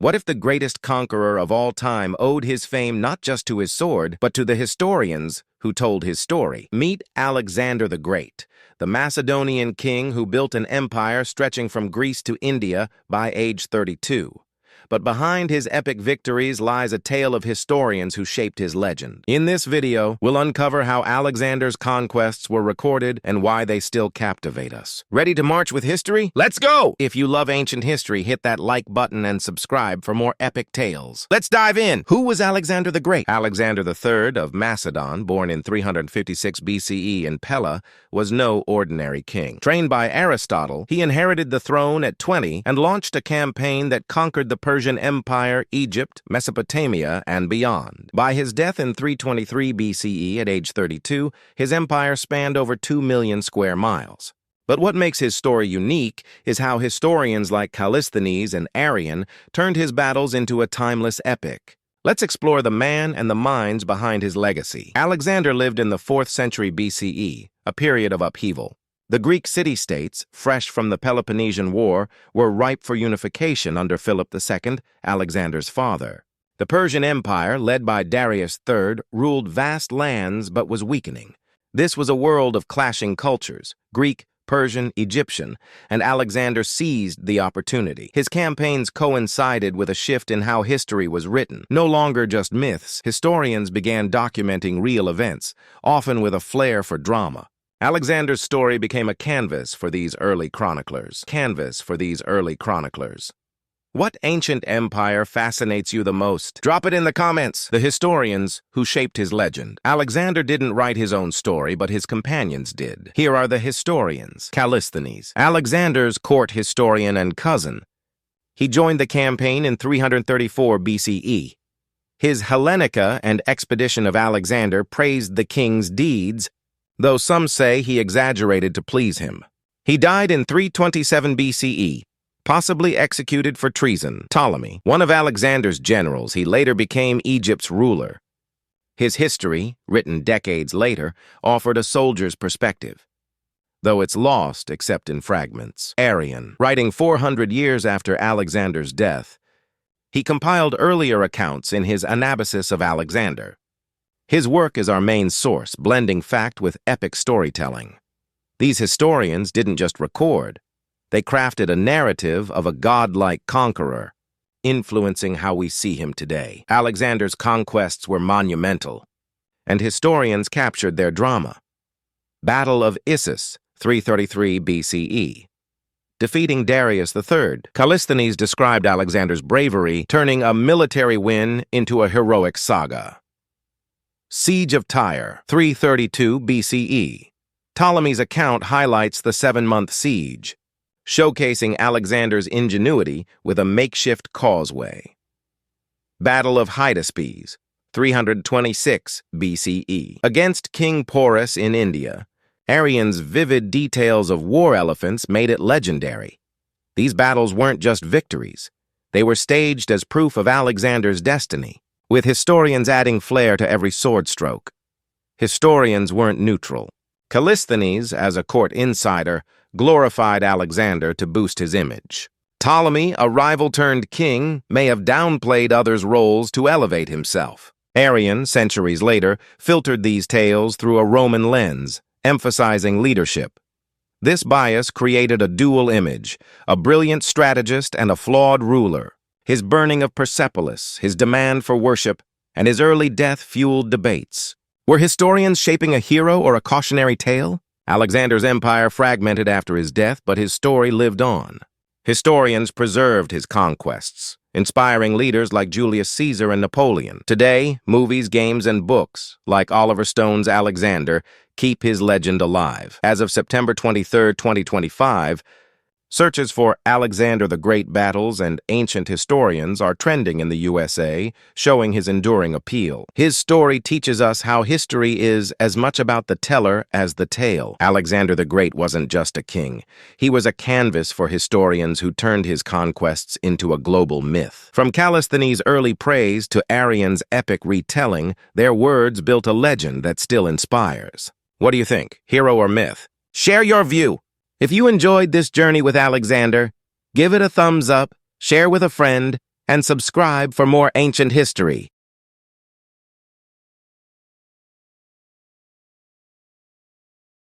What if the greatest conqueror of all time owed his fame not just to his sword, but to the historians who told his story? Meet Alexander the Great, the Macedonian king who built an empire stretching from Greece to India by age 32. But behind his epic victories lies a tale of historians who shaped his legend. In this video, we'll uncover how Alexander's conquests were recorded and why they still captivate us. Ready to march with history? Let's go! If you love ancient history, hit that like button and subscribe for more epic tales. Let's dive in! Who was Alexander the Great? Alexander III of Macedon, born in 356 BCE in Pella, was no ordinary king. Trained by Aristotle, he inherited the throne at 20 and launched a campaign that conquered the Persian Empire, Egypt, Mesopotamia, and beyond. By his death in 323 BCE at age 32, his empire spanned over 2 million square miles. But what makes his story unique is how historians like Callisthenes and Arrian turned his battles into a timeless epic. Let's explore the man and the minds behind his legacy. Alexander lived in the 4th century BCE, a period of upheaval. The Greek city-states, fresh from the Peloponnesian War, were ripe for unification under Philip II, Alexander's father. The Persian Empire, led by Darius III, ruled vast lands but was weakening. This was a world of clashing cultures, Greek, Persian, Egyptian, and Alexander seized the opportunity. His campaigns coincided with a shift in how history was written. No longer just myths, historians began documenting real events, often with a flair for drama. Alexander's story became a canvas for these early chroniclers. What ancient empire fascinates you the most? Drop it in the comments. The historians who shaped his legend. Alexander didn't write his own story, but his companions did. Here are the historians. Callisthenes, Alexander's court historian and cousin. He joined the campaign in 334 BCE. His Hellenica and Expedition of Alexander praised the king's deeds, though some say he exaggerated to please him. He died in 327 BCE, possibly executed for treason. Ptolemy, one of Alexander's generals, he later became Egypt's ruler. His history, written decades later, offered a soldier's perspective, though it's lost except in fragments. Arrian, writing 400 years after Alexander's death, he compiled earlier accounts in his Anabasis of Alexander. His work is our main source, blending fact with epic storytelling. These historians didn't just record, they crafted a narrative of a godlike conqueror, influencing how we see him today. Alexander's conquests were monumental, and historians captured their drama. Battle of Issus, 333 BCE. Defeating Darius III, Callisthenes described Alexander's bravery, turning a military win into a heroic saga. Siege of Tyre, 332 BCE. Ptolemy's account highlights the 7-month siege, showcasing Alexander's ingenuity with a makeshift causeway. Battle of Hydaspes, 326 BCE. Against King Porus in India, Arrian's vivid details of war elephants made it legendary. These battles weren't just victories. They were staged as proof of Alexander's destiny, with historians adding flair to every sword stroke. Historians weren't neutral. Callisthenes, as a court insider, glorified Alexander to boost his image. Ptolemy, a rival-turned-king, may have downplayed others' roles to elevate himself. Arrian, centuries later, filtered these tales through a Roman lens, emphasizing leadership. This bias created a dual image, a brilliant strategist and a flawed ruler. His burning of Persepolis, his demand for worship, and his early death fueled debates. Were historians shaping a hero or a cautionary tale? Alexander's empire fragmented after his death, but his story lived on. Historians preserved his conquests, inspiring leaders like Julius Caesar and Napoleon. Today, movies, games, and books, like Oliver Stone's Alexander, keep his legend alive. As of September 23, 2025, searches for Alexander the Great battles and ancient historians are trending in the USA, showing his enduring appeal. His story teaches us how history is as much about the teller as the tale. Alexander the Great wasn't just a king. He was a canvas for historians who turned his conquests into a global myth. From Callisthenes' early praise to Arrian's epic retelling, their words built a legend that still inspires. What do you think? Hero or myth? Share your view. If you enjoyed this journey with Alexander, give it a thumbs up, share with a friend, and subscribe for more ancient history.